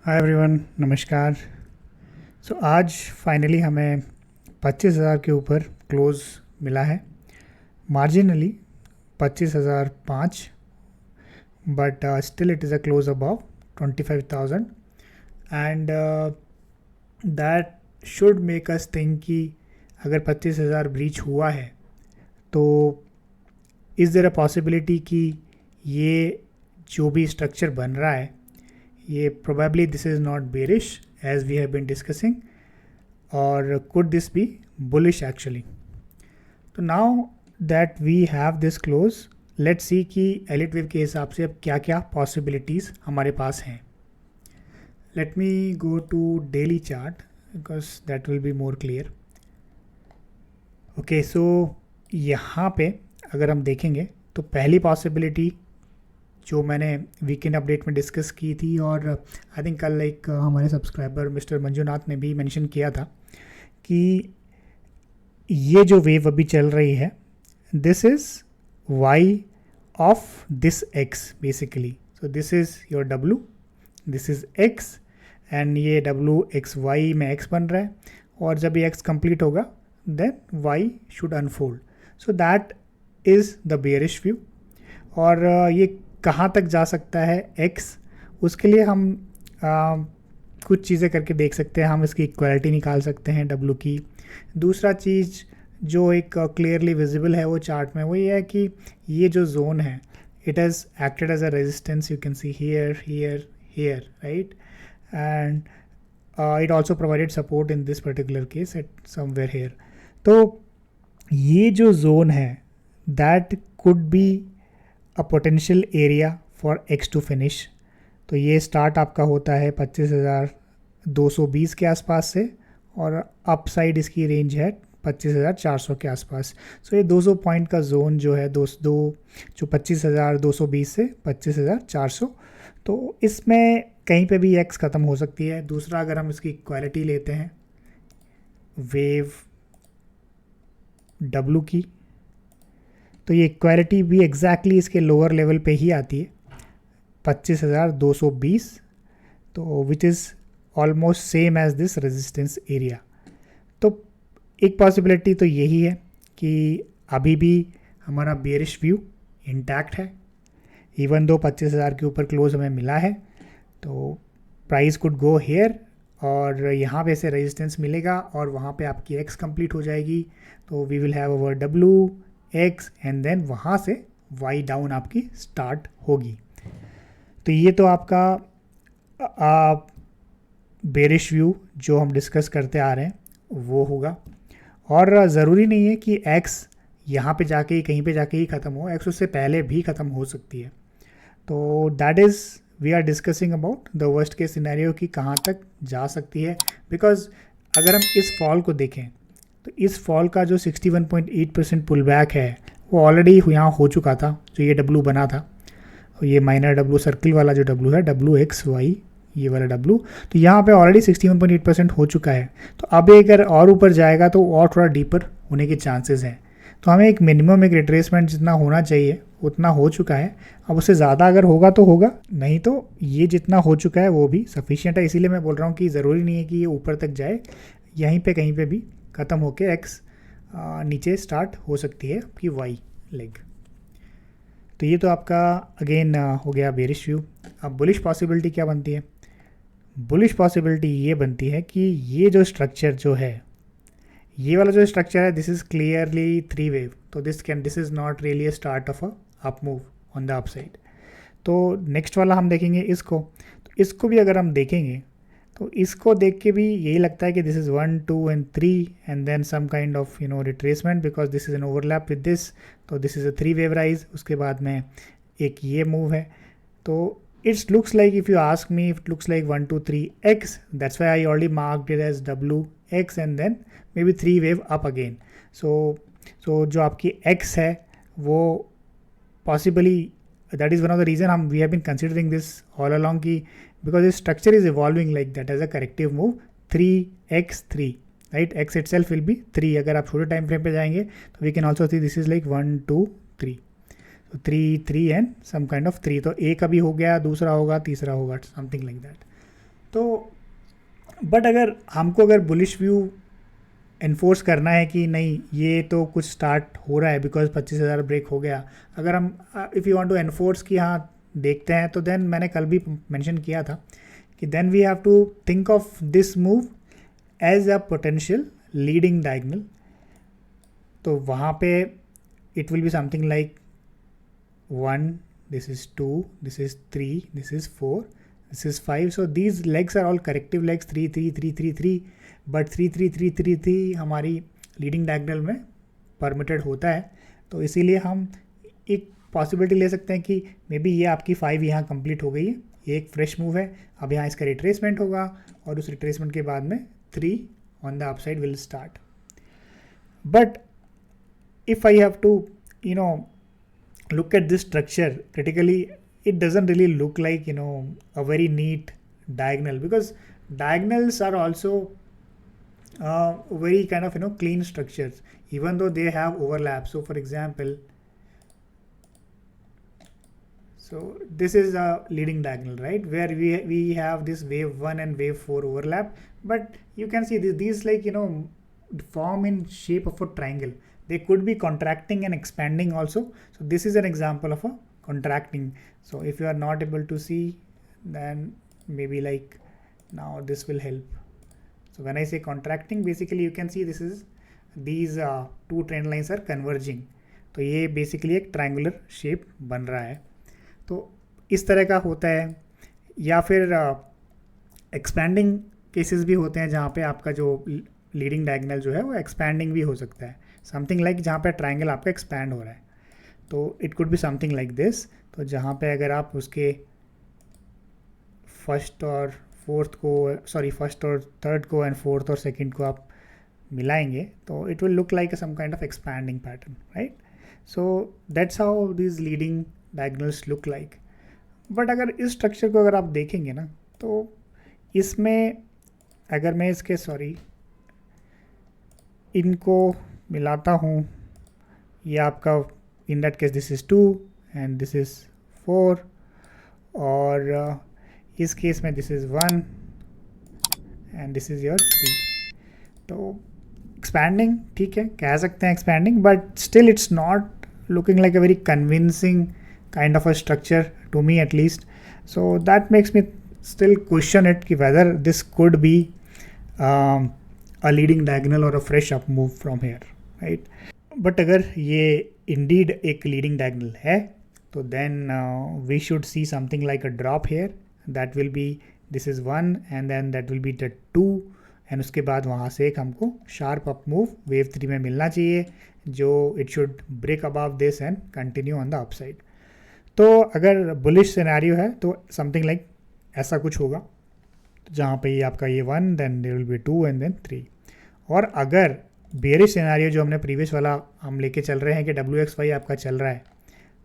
Hi everyone, नमस्कार। आज finally हमें 25,000 के ऊपर क्लोज मिला है। Marginally 25,005, but still it is a close above 25,000 and that should make us think कि अगर 25,000 ब्रीच हुआ है तो इज़ देयर अ पॉसिबिलिटी कि ये जो भी स्ट्रक्चर बन रहा है ये probably this is not bearish as we have been discussing, or could this be bullish actually? तो now that we have this close, let's see कि elite wave के हिसाब से अब क्या क्या possibilities हमारे पास हैं. Let me go to daily chart because that will be more clear. Okay, so यहाँ पे अगर हम देखेंगे तो पहली possibility जो मैंने वीकेंड अपडेट में डिस्कस की थी और आई थिंक कल एक हमारे सब्सक्राइबर मिस्टर मंजुनाथ ने भी मेंशन किया था कि ये जो वेव अभी चल रही है this is Y of this X basically. So this is your W, this is X and ये डब्लू एक्स वाई में एक्स बन रहा है और जब ये एक्स कंप्लीट होगा then Y should unfold. So that is the bearish view. और ये कहाँ तक जा सकता है x, उसके लिए हम कुछ चीज़ें करके देख सकते हैं. हम इसकी इक्वालिटी निकाल सकते हैं w की. दूसरा चीज़ जो एक क्लियरली विजिबल है वो चार्ट में, वो ये है कि ये जो जोन है it has acted as a resistance. You can see here here here, right, and it also provided support in this particular case at somewhere here. तो ये जो जोन है that could be a potential area for X to finish. तो ये start आपका होता है 25,220 के आसपास से और अप साइड इसकी रेंज है 25,400 के आसपास. सो ये 200 पॉइंट का जोन जो है जो 25,220 से 25,400, तो इसमें कहीं पे भी एक्स ख़त्म हो सकती है. दूसरा अगर हम इसकी क्वालिटी लेते हैं वेव डब्लू की, तो ये इक्वालिटी भी एग्जैक्टली इसके लोअर लेवल पे ही आती है 25,220, तो which is almost same as this resistance area. तो एक पॉसिबिलिटी तो यही है कि अभी भी हमारा बेयरिश व्यू इंटैक्ट है. इवन दो 25,000 के ऊपर क्लोज हमें मिला है तो प्राइस कुड गो हेयर और यहाँ पे से रेजिस्टेंस मिलेगा और वहाँ पे आपकी एक्स कंप्लीट हो जाएगी. तो we will have our W X and then वहाँ से वाई डाउन आपकी स्टार्ट होगी. तो ये तो आपका बेरिश व्यू जो हम डिस्कस करते आ रहे हैं वो होगा. और ज़रूरी नहीं है कि एक्स यहाँ पे जाके ही कहीं पे जाके ही ख़त्म हो, एक्स उससे पहले भी ख़त्म हो सकती है. तो that is we are discussing about the worst case scenario कि कहाँ तक जा सकती है. बिकॉज अगर हम इस फॉल को देखें तो इस फॉल का जो 61.8% पुल बैक है वो ऑलरेडी यहाँ हो चुका था. जो ये डब्लू बना था, ये माइनर डब्लू सर्किल वाला जो डब्लू है, डब्लू एक्स वाई ये वाला डब्लू, तो यहाँ पे ऑलरेडी 61.8% हो चुका है. तो अब अगर और ऊपर जाएगा तो और थोड़ा डीपर होने के चांसेस हैं. तो हमें एक मिनिमम एक रिट्रेसमेंट जितना होना चाहिए उतना हो चुका है. अब उससे ज़्यादा अगर होगा तो होगा, नहीं तो ये जितना हो चुका है वो भी सफिशिएंट है. इसीलिए मैं बोल रहा हूँ कि ज़रूरी नहीं है कि ये ऊपर तक जाए, यहीं पे कहीं पे भी ख़त्म होके एक्स नीचे स्टार्ट हो सकती है आपकी वाई लेग. तो ये तो आपका अगेन हो गया बेरिश व्यू. अब बुलिश पॉसिबिलिटी क्या बनती है? बुलिश पॉसिबिलिटी ये बनती है कि ये जो स्ट्रक्चर जो है, ये वाला जो स्ट्रक्चर है, this is clearly three wave. तो this is not really a start of a up move on the up side. तो नेक्स्ट वाला हम देखेंगे इसको. तो इसको भी अगर हम देखेंगे तो इसको देख के भी यही लगता है कि this is 1 2 and 3 and then some kind of retracement because this is an overlap with this. तो this is a three wave rise. उसके बाद में एक ये मूव है. तो it's looks like, if you ask me, it looks like 1 2 3 X. That's why I already marked it as W X and then maybe three wave up again. सो जो आपकी X है वो possibly that is one of the reason we have been considering this all along की because this structure is evolving like that as a corrective move 3x3, right? x itself will be 3. अगर आप छोटे time frame पे जाएंगे तो we can also see this is like 1 2 3. So 3 3 and some kind of 3. तो एक अभी हो गया, दूसरा होगा, तीसरा होगा, something like that. तो बट अगर हमको अगर बुलिश व्यू इन्फोर्स करना है कि नहीं ये तो कुछ स्टार्ट हो रहा है बिकॉज 25,000 ब्रेक हो गया, अगर हम if you want to enforce कि हाँ देखते हैं, तो देन मैंने कल भी मेंशन किया था कि then we have to think of this move as a potential leading diagonal. तो वहाँ पे it will be something like 1, this is 2, this is 3, this is 4, this is 5. So these legs are all corrective legs, 3 3 3 3 3, but 3 3 3 3 3 हमारी leading diagonal में permitted होता है. तो इसीलिए हम एक पॉसिबिलिटी ले सकते हैं कि मे बी ये आपकी 5 यहाँ कंप्लीट हो गई है, ये एक फ्रेश मूव है. अब यहाँ इसका रिट्रेसमेंट होगा और उस रिट्रेसमेंट के बाद में 3 on the upside will start. But if I have to look at this structure critically, it doesn't really look like a very neat diagonal, because diagonals are also very kind of clean structures even though they have overlap. So for example, so this is a leading diagonal, right, where we have this wave 1 and wave 4 overlap, but you can see these like form in shape of a triangle. They could be contracting and expanding also. So this is an example of a contracting. So if you are not able to see, then maybe like now this will help. So when I say contracting, basically you can see this is these two trend lines are converging. तो ये basically एक triangular shape बन रहा है. तो इस तरह का होता है. या फिर expanding cases भी होते हैं जहाँ पे आपका जो leading diagonal जो है वो expanding भी हो सकता है. समथिंग लाइक जहाँ पे ट्राइंगल आपका एक्सपैंड हो रहा है, तो it could be something like this. तो जहाँ पे अगर आप उसके फर्स्ट और थर्ड को एंड फोर्थ और सेकंड को आप मिलाएंगे तो it will look like some kind of expanding pattern, right. So that's how these leading diagonals look like. But अगर इस स्ट्रक्चर को अगर आप देखेंगे ना, तो इसमें अगर मैं इसके इनको मिलाता हूँ, ये आपका in that case this is 2 and this is 4, और इस केस में this is 1 and this is your 3. तो एक्सपैंडिंग ठीक है, कह सकते हैं expanding, but still it's not looking like a very convincing kind of a structure to me at least. So that makes me still question it कि whether this could be a leading diagonal or a fresh up move from here, right. But अगर ये indeed एक leading diagonal है, तो then we should see something like a drop here. That will be this is 1 and then that will be the 2, and उसके बाद वहाँ से एक हमको sharp up move wave 3 में मिलना चाहिए, जो it should break above this and continue on the upside. तो अगर bullish scenario है तो something like ऐसा कुछ होगा, जहाँ पे ये आपका ये 1 then there will be 2 and then 3. और अगर बेरिश सिनेरियो जो हमने प्रीवियस वाला हम लेके चल रहे हैं कि WXY आपका चल रहा है,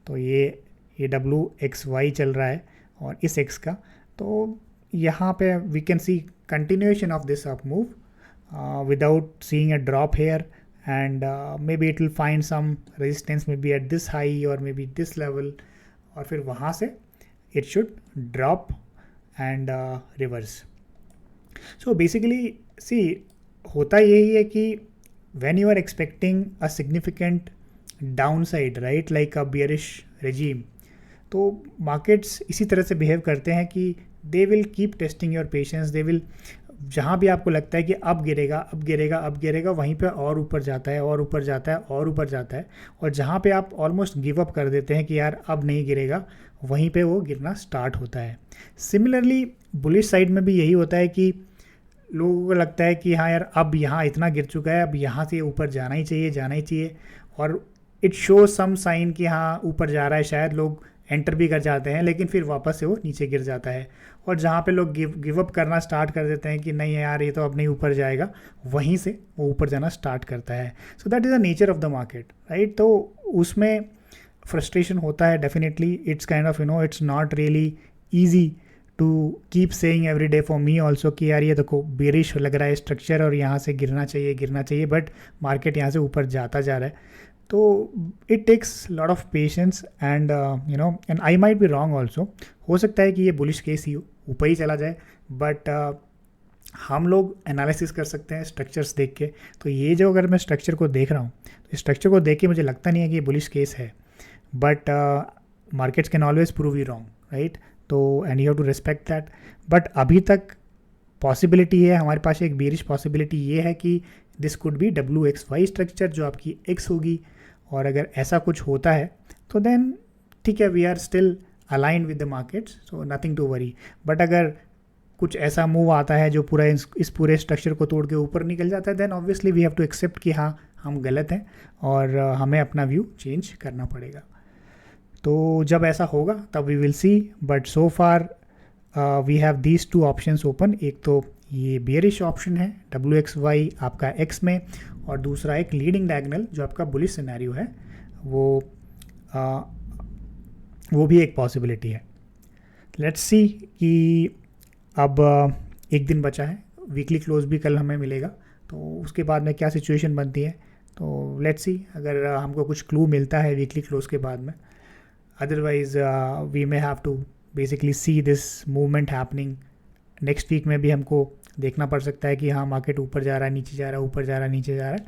तो ये WXY चल रहा है और इस X का, तो यहाँ पे we can see continuation of this up move without seeing a drop here, and may be it will find some resistance may be at this high और मे बी दिस लेवल, और फिर वहाँ से it should drop and reverse. So basically see होता यही है कि when you are expecting a significant downside, right, like a bearish regime, तो मार्केट्स इसी तरह से बिहेव करते हैं कि they will keep testing your patience. they will, जहाँ भी आपको लगता है कि अब गिरेगा अब गिरेगा अब गिरेगा, वहीं पे और ऊपर जाता है और ऊपर जाता है और ऊपर जाता है, और जहाँ पे आप ऑलमोस्ट गिव अप कर देते हैं कि यार अब नहीं गिरेगा, वहीं पे वो गिरना स्टार्ट होता है. सिमिलरली बुलिश साइड में भी यही होता है कि लोगों को लगता है कि हाँ यार अब यहाँ इतना गिर चुका है, अब यहाँ से ऊपर जाना ही चाहिए, और इट शो सम साइन कि हाँ ऊपर जा रहा है, शायद लोग एंटर भी कर जाते हैं, लेकिन फिर वापस से वो नीचे गिर जाता है. और जहाँ पे लोग गिव अप करना स्टार्ट कर देते हैं कि नहीं यार ये तो अब नहीं ऊपर जाएगा, वहीं से वो ऊपर जाना स्टार्ट करता है. So that is the nature of the market, right. तो उसमें फ्रस्ट्रेशन होता है definitely. It's kind of it's not really easy to keep saying every day for me also कि यार ये देखो बेरिश लग रहा है स्ट्रक्चर और यहाँ से गिरना चाहिए, बट मार्केट यहाँ से ऊपर जाता जा रहा है. तो it takes lot of patience and and I might be wrong also, हो सकता है कि ये बुलिश केस ही हो, ऊपर ही चला जाए, बट हम लोग एनालिसिस कर सकते हैं स्ट्रक्चर्स देख के। तो ये जो अगर मैं स्ट्रक्चर को देख रहा हूँ तो स्ट्रक्चर को देख के मुझे लगता नहीं है कि ये बुलिश केस है, but markets can always prove you wrong, right? तो and you have to respect that. But अभी तक पॉसिबिलिटी है, हमारे पास एक बेरिश पॉसिबिलिटी ये है कि this could B WXY structure जो आपकी X होगी, और अगर ऐसा कुछ होता है तो देन ठीक है, we are still aligned with the markets, so nothing to worry. But अगर कुछ ऐसा मूव आता है जो पूरा इस पूरे स्ट्रक्चर को तोड़ के ऊपर निकल जाता है, then obviously we have to accept कि हाँ हम गलत हैं और हमें अपना व्यू चेंज करना पड़ेगा। तो जब ऐसा होगा तब we will see, but so far we have these two options open. एक तो ये बियरिश ऑप्शन है WXY आपका X में, और दूसरा एक लीडिंग डायगोनल जो आपका बुलिश सिनेरियो है, वो भी एक पॉसिबिलिटी है। लेट्स सी कि अब एक दिन बचा है, वीकली क्लोज भी कल हमें मिलेगा, तो उसके बाद में क्या सिचुएशन बनती है। तो लेट्स सी, अगर हमको कुछ क्लू मिलता है वीकली क्लोज के बाद में, otherwise we may have to basically see this movement happening. Next week में भी हमको देखना पड़ सकता है कि हाँ मार्केट ऊपर जा रहा है, नीचे जा रहा है, ऊपर जा रहा है, नीचे जा रहा है।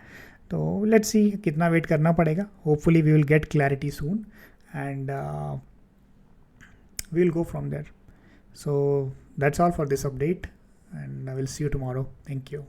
तो लेट्स सी कितना वेट करना पड़ेगा। Hopefully we will get clarity soon and we will go from there. So that's all for this update, and I will see you tomorrow. Thank you.